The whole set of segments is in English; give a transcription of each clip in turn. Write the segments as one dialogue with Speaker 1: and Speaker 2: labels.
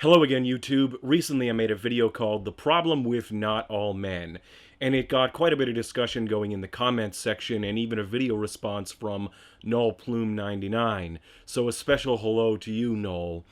Speaker 1: Hello again, YouTube. Recently I made a video called The Problem with Not All Men, and it got quite a bit of discussion going in the comments section and even a video response from NoelPlum99. So a special hello to you, Noel.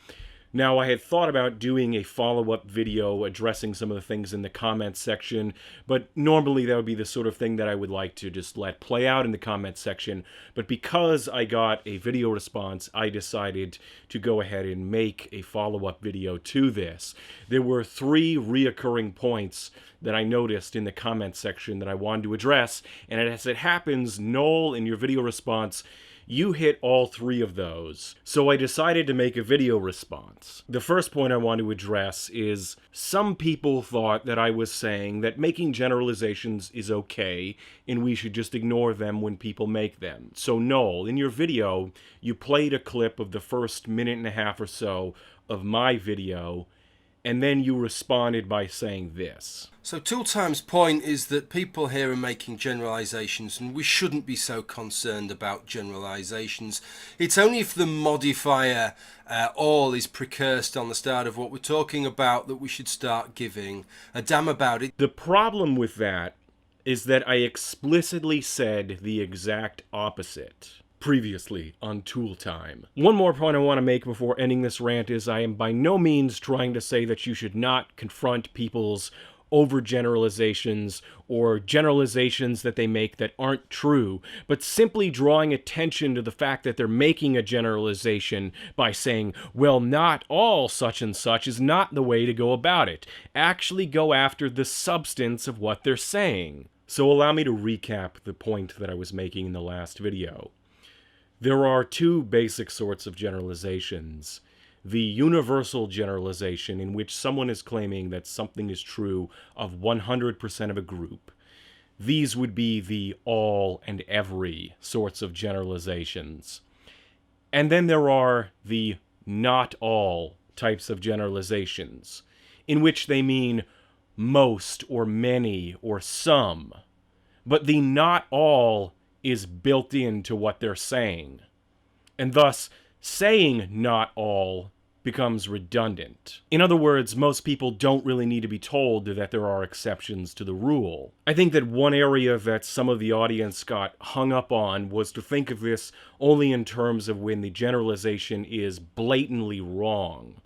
Speaker 1: Now, I had thought about doing a follow-up video addressing some of the things in the comments section, but normally that would be the sort of thing that I would like to just let play out in the comments section. But because I got a video response, I decided to go ahead and make a follow-up video to this. There were 3 reoccurring points that I noticed in the comments section that I wanted to address, and as it happens, Noel, in your video response, you hit all 3 of those. So I decided to make a video response. The first point I want to address is some people thought that I was saying that making generalizations is okay and we should just ignore them when people make them. So Noel, in your video, you played a clip of the first minute and a half or so of my video, and then you responded by saying this.
Speaker 2: So ToolTime's point is that people here are making generalizations and we shouldn't be so concerned about generalizations. It's only if the modifier all is precursed on the start of what we're talking about that we should start giving a damn about it.
Speaker 1: The problem with that is that I explicitly said the exact opposite previously on ToolTime. One more point I want to make before ending this rant is I am by no means trying to say that you should not confront people's overgeneralizations or generalizations that they make that aren't true, but simply drawing attention to the fact that they're making a generalization by saying, well, not all such and such is not the way to go about it. Actually go after the substance of what they're saying. So allow me to recap the point that I was making in the last video. There are 2 basic sorts of generalizations. The universal generalization, in which someone is claiming that something is true of 100% of a group. These would be the all and every sorts of generalizations. And then there are the not all types of generalizations, in which they mean most or many or some. But the not all is built into what they're saying. And thus, saying not all becomes redundant. In other words, most people don't really need to be told that there are exceptions to the rule. I think that one area that some of the audience got hung up on was to think of this only in terms of when the generalization is blatantly wrong,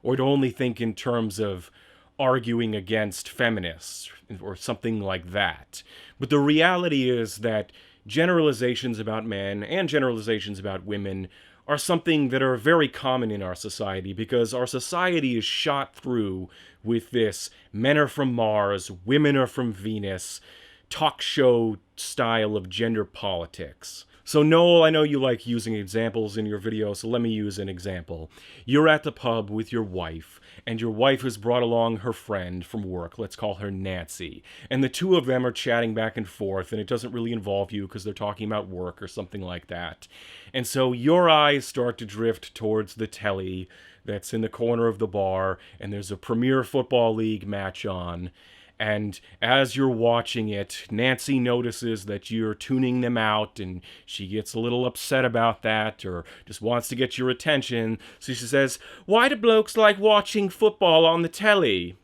Speaker 1: or to only think in terms of arguing against feminists or something like that. But the reality is that generalizations about men and generalizations about women are something that are very common in our society because our society is shot through with this men are from Mars, women are from Venus, talk show style of gender politics. So Noel, I know you like using examples in your video, so let me use an example. You're at the pub with your wife, and your wife has brought along her friend from work, let's call her Nancy, and the 2 of them are chatting back and forth, and it doesn't really involve you because they're talking about work or something like that. And so your eyes start to drift towards the telly that's in the corner of the bar, and there's a Premier Football League match on. And as you're watching it, Nancy notices that you're tuning them out, and she gets a little upset about that, or just wants to get your attention. So she says, "Why do blokes like watching football on the telly?"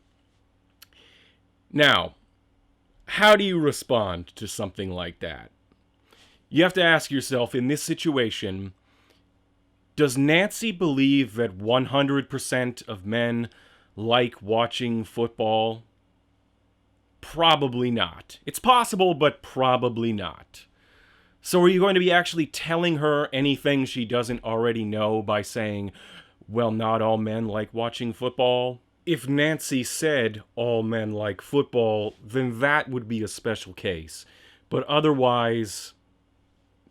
Speaker 1: Now, how do you respond to something like that? You have to ask yourself, in this situation, does Nancy believe that 100% of men like watching football? Probably not. It's possible, but probably not. So are you going to be actually telling her anything she doesn't already know by saying, well, not all men like watching football? If Nancy said all men like football, then that would be a special case. But otherwise,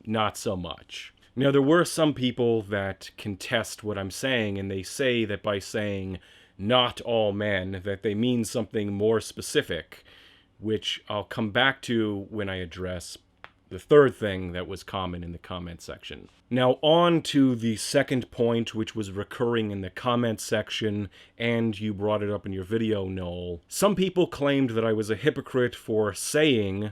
Speaker 1: not so much. Now, there were some people that contest what I'm saying, and they say that by saying not all men, that they mean something more specific, which I'll come back to when I address the third thing that was common in the comment section. Now on to the second point, which was recurring in the comment section, and you brought it up in your video, Noel. Some people claimed that I was a hypocrite for saying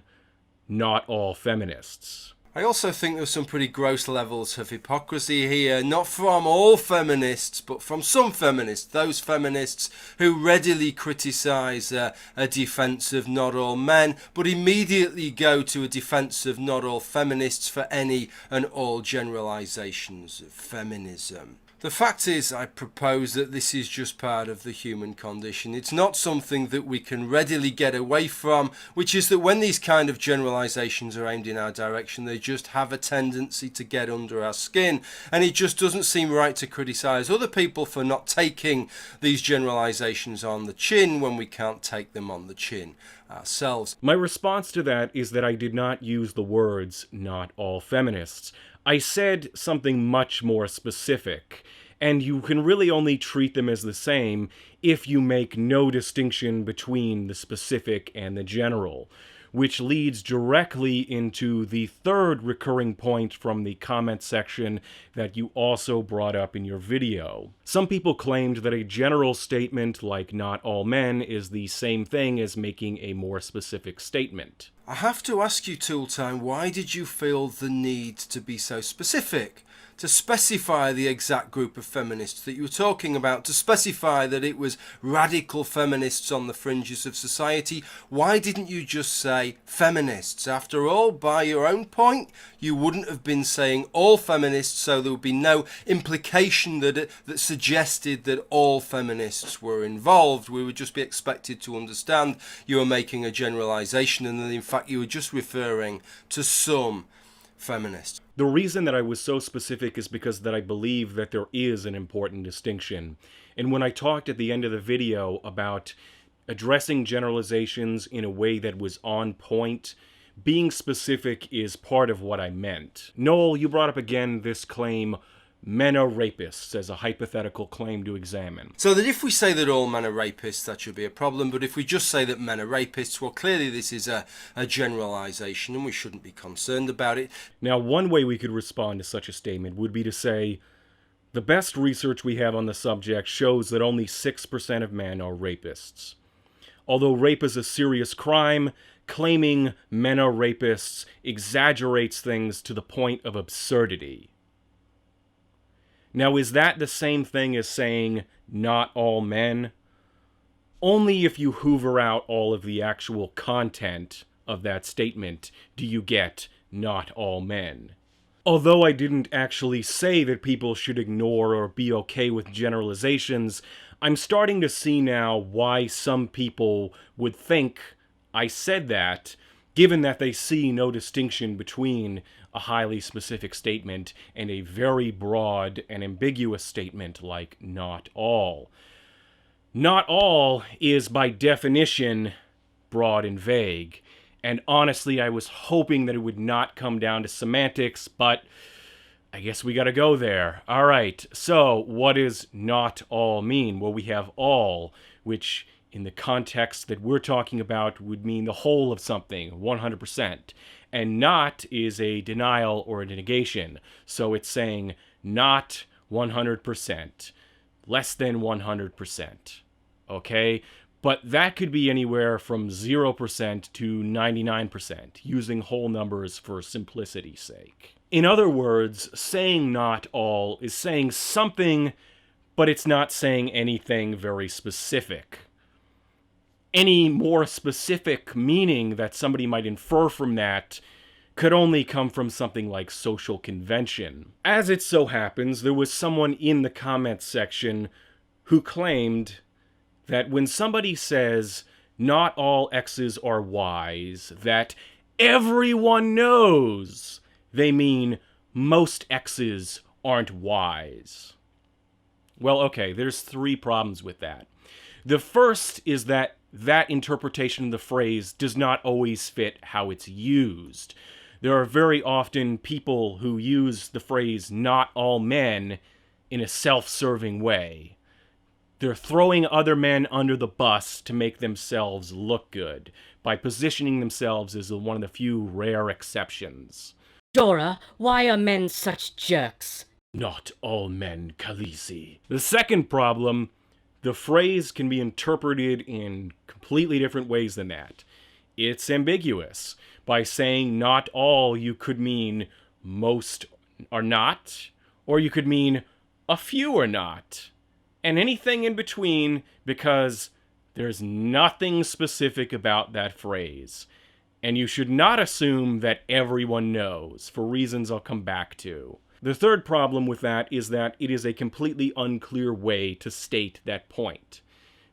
Speaker 1: not all feminists.
Speaker 2: I also think there's some pretty gross levels of hypocrisy here, not from all feminists, but from some feminists, those feminists who readily criticise a defence of not all men, but immediately go to a defence of not all feminists for any and all generalisations of feminism. The fact is, I propose that this is just part of the human condition. It's not something that we can readily get away from, which is that when these kind of generalisations are aimed in our direction, they just have a tendency to get under our skin. And it just doesn't seem right to criticise other people for not taking these generalisations on the chin when we can't take them on the chin ourselves.
Speaker 1: My response to that is that I did not use the words "not all feminists." I said something much more specific, and you can really only treat them as the same if you make no distinction between the specific and the general, which leads directly into the third recurring point from the comment section that you also brought up in your video. Some people claimed that a general statement like "not all men" is the same thing as making a more specific statement.
Speaker 2: I have to ask you, ToolTime, why did you feel the need to be so specific? To specify the exact group of feminists that you were talking about, to specify that it was radical feminists on the fringes of society. Why didn't you just say feminists? After all, by your own point, you wouldn't have been saying all feminists, so there would be no implication that suggested that all feminists were involved. We would just be expected to understand you were making a generalization and that in fact you were just referring to some feminists.
Speaker 1: The reason that I was so specific is because that I believe that there is an important distinction. And when I talked at the end of the video about addressing generalizations in a way that was on point, being specific is part of what I meant. Noel, you brought up again this claim, "men are rapists," as a hypothetical claim to examine.
Speaker 2: So that if we say that all men are rapists, that should be a problem, but if we just say that men are rapists, well, clearly this is a generalization and we shouldn't be concerned about it.
Speaker 1: Now, one way we could respond to such a statement would be to say, the best research we have on the subject shows that only 6% of men are rapists. Although rape is a serious crime, claiming men are rapists exaggerates things to the point of absurdity. Now, is that the same thing as saying, "not all men"? Only if you hoover out all of the actual content of that statement do you get "not all men." Although I didn't actually say that people should ignore or be okay with generalizations, I'm starting to see now why some people would think I said that, given that they see no distinction between a highly specific statement and a very broad and ambiguous statement like "not all." Not all is by definition broad and vague, and honestly I was hoping that it would not come down to semantics, but I guess we gotta go there. Alright, so what does "not all" mean? Well, we have "all," which in the context that we're talking about would mean the whole of something, 100%. And "not" is a denial or a negation. So it's saying not 100%, less than 100%. Okay? But that could be anywhere from 0% to 99%, using whole numbers for simplicity's sake. In other words, saying "not all" is saying something, but it's not saying anything very specific. Any more specific meaning that somebody might infer from that could only come from something like social convention. As it so happens, there was someone in the comments section who claimed that when somebody says "not all X's are Y's," that everyone knows they mean most X's aren't Y's. Well, okay, there's 3 problems with that. The first is that interpretation of the phrase does not always fit how it's used. There are very often people who use the phrase "not all men" in a self-serving way. They're throwing other men under the bus to make themselves look good, by positioning themselves as one of the few rare exceptions.
Speaker 3: Dora, why are men such jerks?
Speaker 1: Not all men, Khaleesi. The second problem, the phrase can be interpreted in completely different ways than that. It's ambiguous. By saying not all, you could mean most are not, or you could mean a few are not, and anything in between, because there's nothing specific about that phrase. And you should not assume that everyone knows, for reasons I'll come back to. The third problem with that is that it is a completely unclear way to state that point.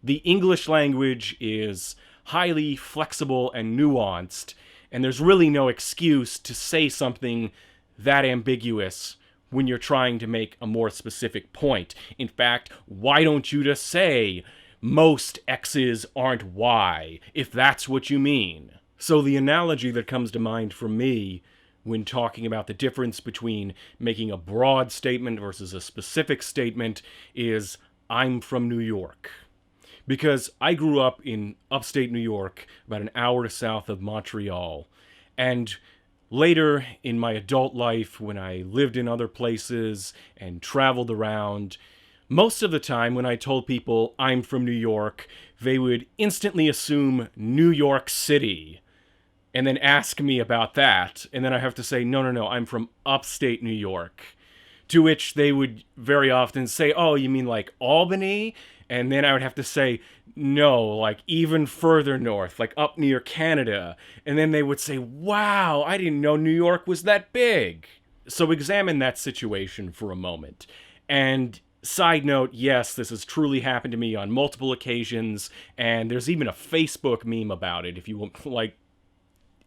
Speaker 1: The English language is highly flexible and nuanced, and there's really no excuse to say something that ambiguous when you're trying to make a more specific point. In fact, why don't you just say, most X's aren't Y, if that's what you mean? So the analogy that comes to mind for me when talking about the difference between making a broad statement versus a specific statement is, I'm from New York. Because I grew up in upstate New York, about an hour south of Montreal. And later in my adult life, when I lived in other places and traveled around, most of the time when I told people I'm from New York, they would instantly assume New York City and then ask me about that. And then I have to say, no, I'm from upstate New York. To which they would very often say, oh, you mean like Albany? And then I would have to say, no, like even further north, like up near Canada. And then they would say, wow, I didn't know New York was that big. So examine that situation for a moment. And side note, yes, this has truly happened to me on multiple occasions. And there's even a Facebook meme about it, if you want, like,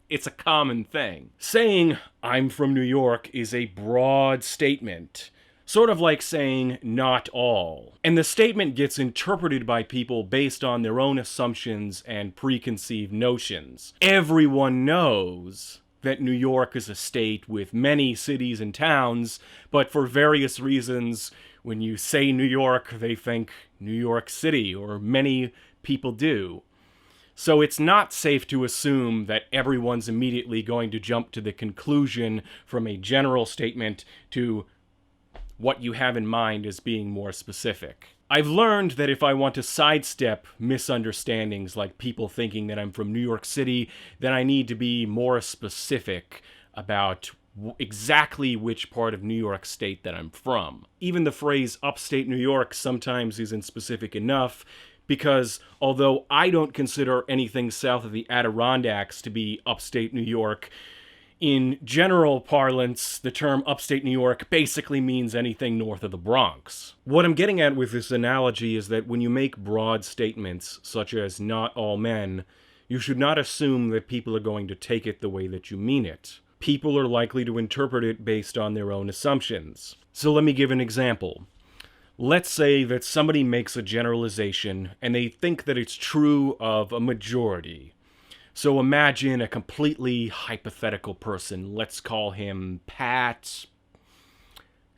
Speaker 1: it's a common thing. Saying, I'm from New York is a broad statement. Sort of like saying, not all. And the statement gets interpreted by people based on their own assumptions and preconceived notions. Everyone knows that New York is a state with many cities and towns, but for various reasons, when you say New York, they think New York City, or many people do. So it's not safe to assume that everyone's immediately going to jump to the conclusion from a general statement to what you have in mind as being more specific. I've learned that if I want to sidestep misunderstandings like people thinking that I'm from New York City, then I need to be more specific about exactly which part of New York State that I'm from. Even the phrase upstate New York sometimes isn't specific enough, because although I don't consider anything south of the Adirondacks to be upstate New York, in general parlance, the term upstate New York basically means anything north of the Bronx. What I'm getting at with this analogy is that when you make broad statements, such as not all men, you should not assume that people are going to take it the way that you mean it. People are likely to interpret it based on their own assumptions. So let me give an example. Let's say that somebody makes a generalization and they think that it's true of a majority. So imagine a completely hypothetical person. Let's call him Pat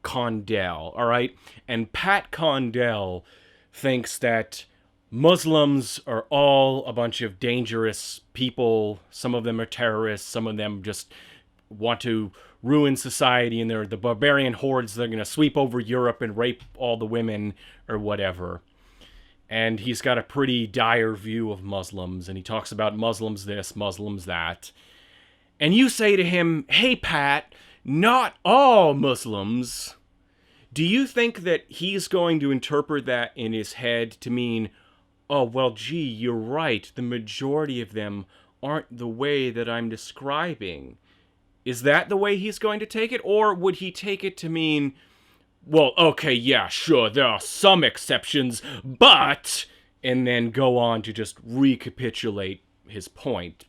Speaker 1: Condell, all right? And Pat Condell thinks that Muslims are all a bunch of dangerous people. Some of them are terrorists. Some of them just want to ruin society, and they're the barbarian hordes that are going to sweep over Europe and rape all the women or whatever. And he's got a pretty dire view of Muslims, and he talks about Muslims this, Muslims that. And you say to him, hey, Pat, not all Muslims. Do you think that he's going to interpret that in his head to mean, oh, well, gee, you're right, the majority of them aren't the way that I'm describing? Is that the way he's going to take it? Or would he take it to mean, well, okay, yeah, sure, there are some exceptions, but, and then go on to just recapitulate his point,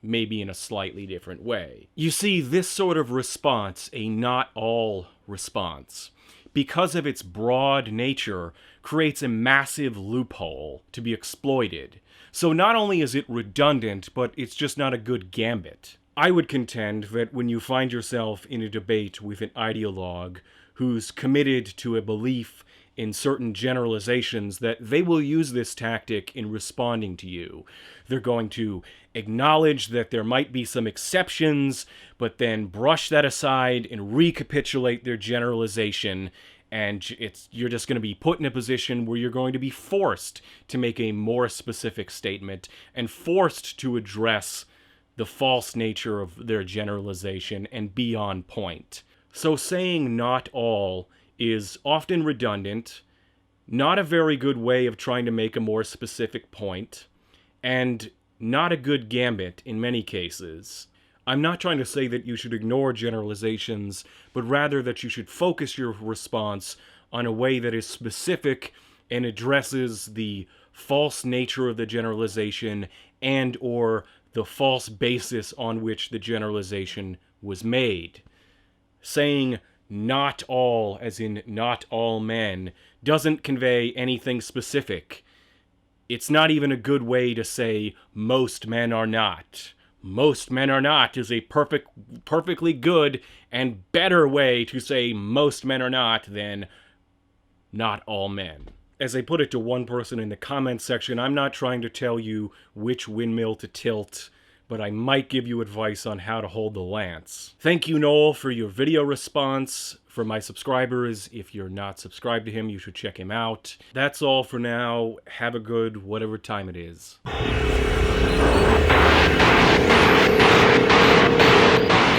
Speaker 1: maybe in a slightly different way. You see, this sort of response, a not all response, because of its broad nature, creates a massive loophole to be exploited. So not only is it redundant, but it's just not a good gambit. I would contend that when you find yourself in a debate with an ideologue who's committed to a belief in certain generalizations, that they will use this tactic in responding to you. They're going to acknowledge that there might be some exceptions, but then brush that aside and recapitulate their generalization, and you're just going to be put in a position where you're going to be forced to make a more specific statement and forced to address the false nature of their generalization and be on point. So saying not all is often redundant, not a very good way of trying to make a more specific point, and not a good gambit in many cases. I'm not trying to say that you should ignore generalizations, but rather that you should focus your response on a way that is specific and addresses the false nature of the generalization and or the false basis on which the generalization was made. Saying not all, as in not all men, doesn't convey anything specific. It's not even a good way to say most men are not. Most men are not is a perfectly good and better way to say most men are not than not all men. As I put it to one person in the comments section, I'm not trying to tell you which windmill to tilt, but I might give you advice on how to hold the lance. Thank you, Noel, for your video response. For my subscribers, if you're not subscribed to him, you should check him out. That's all for now. Have a good whatever time it is.